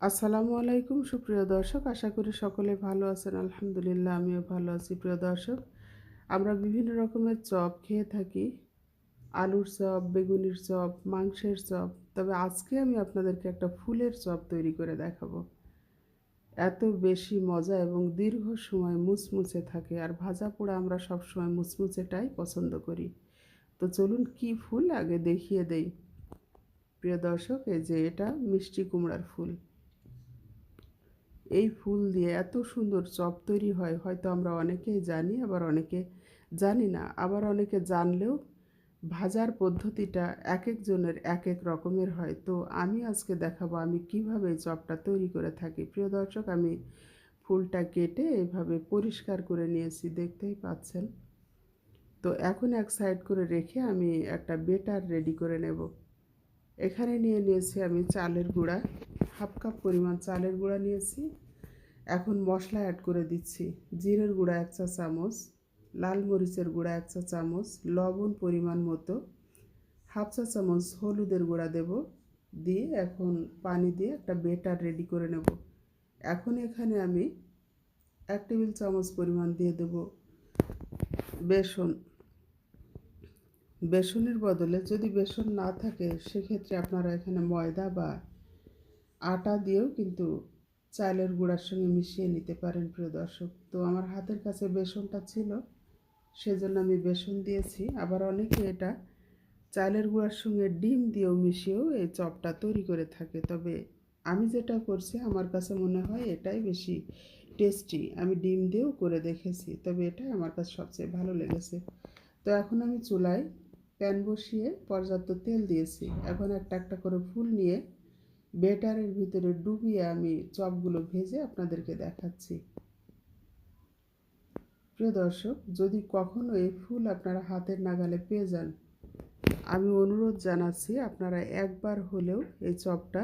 আসসালামু আলাইকুম সুপ্রিয় দর্শক, আশা করি সকলে ভালো আছেন। আলহামদুলিল্লাহ আমিও ভালো আছি। প্রিয় দর্শক, আমরা বিভিন্ন রকমের চপ খেয়ে থাকি। আলুর চপ, বেগুনের চপ, মাংসের চপ। তবে আজকে আমি আপনাদেরকে একটা ফুলের চপ তৈরি করে দেখাবো। এত বেশি মজা এবং দীর্ঘ সময় মুচমুচে থাকে, আর ভাজা পোড়া আমরা সবসময় মুচমুচেটাই পছন্দ করি। তো চলুন কি ফুল আগে দেখিয়ে দেই। প্রিয় দর্শক, এই যে এটা মিষ্টি কুমড়ার ফুল। এই ফুল দিয়ে এত সুন্দর চপ তৈরি হয়, হয়তো আমরা অনেকেই জানি, আবার অনেকে জানি না, আবার অনেকে জানলেও ভাজার পদ্ধতিটা এক একজনের এক এক রকমের হয়। তো আমি আজকে দেখাবো আমি কিভাবে এই চপটা তৈরি করে থাকি। প্রিয় দর্শক, আমি ফুলটা কেটে এভাবে পরিষ্কার করে নিয়েছি, দেখতেই পাচ্ছেন। তো এখন এক সাইড করে রেখে আমি একটা বেটার রেডি করে নেব। এখানে নিয়েছি আমি চালের গুঁড়া, হাফ কাপ পরিমাণ চালের গুঁড়া নিয়েছি। এখন মশলা অ্যাড করে দিচ্ছি। জিরের গুঁড়া 1 চা চামচ, লাল মরিচের গুঁড়া 1 চা চামচ, লবণ পরিমাণ মতো, হাফ চা চামচ হলুদের গুঁড়া দেব। দিয়ে এখন পানি দিয়ে একটা বেটার রেডি করে নেব। এখন এখানে আমি 1 টেবিল চামচ পরিমাণ দিয়ে দেব বেসন। বেসনের বদলে যদি বেসন না থাকে সেক্ষেত্রে আপনারা এখানে ময়দা বা আটা দিয়েও কিন্তু চালের গুঁড়ার সঙ্গে মিশিয়ে নিতে পারেন। প্রিয় দর্শক, তো আমার হাতের কাছে বেসনটা ছিল, সেজন্য আমি বেসন দিয়েছি। আবার অনেকে এটা চালের গুঁড়ার সঙ্গে ডিম দিয়েও মিশিয়েও এই চপটা তৈরি করে থাকে। তবে আমি যেটা করছি আমার কাছে মনে হয় এটাই বেশি টেস্টি। আমি ডিম দিয়েও করে দেখেছি, তবে এটাই আমার কাছে সবচেয়ে ভালো লেগেছে। তো এখন আমি চুলায় প্যান বসিয়ে পর্যাপ্ত তেল দিয়েছি। এখন একটা একটা করে ফুল নিয়ে বেটারের ভিতরে ডুবিয়ে আমি চপগুলো ভেজে আপনাদেরকে দেখাচ্ছি। প্রিয় দর্শক, যদি কখনো এই ফুল আপনারা হাতের নাগালে পেয়ে যান, আমি অনুরোধ জানাচ্ছি আপনারা একবার হলেও এই চপটা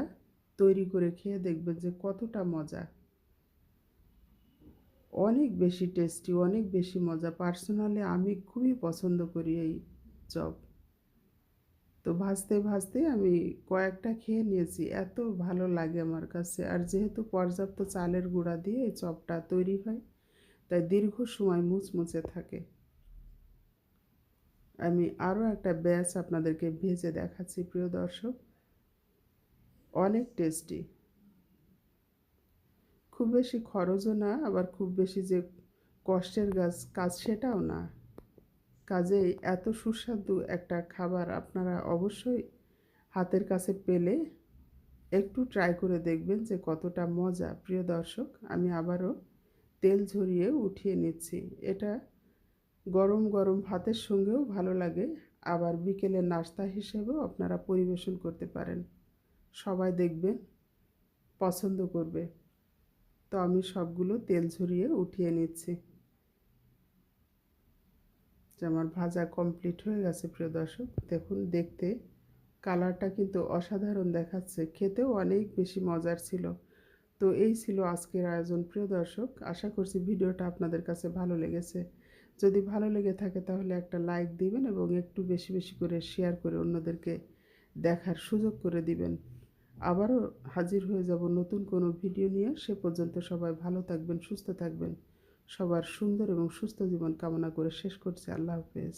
তৈরি করে খেয়ে দেখবেন যে কতটা মজা। অনেক বেশি টেস্টি, অনেক বেশি মজা। পার্সোনালি আমি খুবই পছন্দ করি এই চপ। তো ভাজতে ভাজতে আমি কয়েকটা খেয়ে নিয়েছি, এত ভালো লাগে আমার কাছে। আর যেহেতু পর্যাপ্ত চালের গুঁড়া দিয়ে এই চপটা তৈরি হয়, তাই দীর্ঘ সময় মুচমুচে থাকে। আমি আরও একটা ব্যাচ আপনাদেরকে ভেজে দেখাচ্ছি। প্রিয় দর্শক, অনেক টেস্টি, খুব বেশি খরচও না, আবার খুব বেশি যে কষ্টের কাজ সেটাও না। কাজেই এত সুস্বাদু একটা খাবার আপনারা অবশ্যই হাতের কাছে পেলে একটু ট্রাই করে দেখবেন যে কতটা মজা। প্রিয় দর্শক, আমি আবারও তেল ঝরিয়ে উঠিয়ে নিচ্ছি। এটা গরম গরম ভাতের সঙ্গেও ভালো লাগে, আবার বিকেলের নাস্তা হিসেবেও আপনারা পরিবেশন করতে পারেন। সবাই দেখবেন পছন্দ করবে। তো আমি সবগুলো তেল ঝরিয়ে উঠিয়ে নিচ্ছি। যে আমার ভাজা কমপ্লিট হয়ে গেছে। প্রিয় দর্শক, দেখুন, দেখতে কালারটা কিন্তু অসাধারণ দেখাচ্ছে, খেতেও অনেক বেশি মজার ছিল। তো এই ছিল আজকের আয়োজন। প্রিয় দর্শক, আশা করছি ভিডিওটা আপনাদের কাছে ভালো লেগেছে। যদি ভালো লেগে থাকে তাহলে একটা লাইক দিবেন এবং একটু বেশি বেশি করে শেয়ার করে অন্যদেরকে দেখার সুযোগ করে দিবেন। আবারও হাজির হয়ে যাব নতুন কোনো ভিডিও নিয়ে। সে পর্যন্ত সবাই ভালো থাকবেন, সুস্থ থাকবেন। সবার সুন্দর এবং সুস্থ জীবন কামনা করে শেষ করছি। আল্লাহ হাফেজ।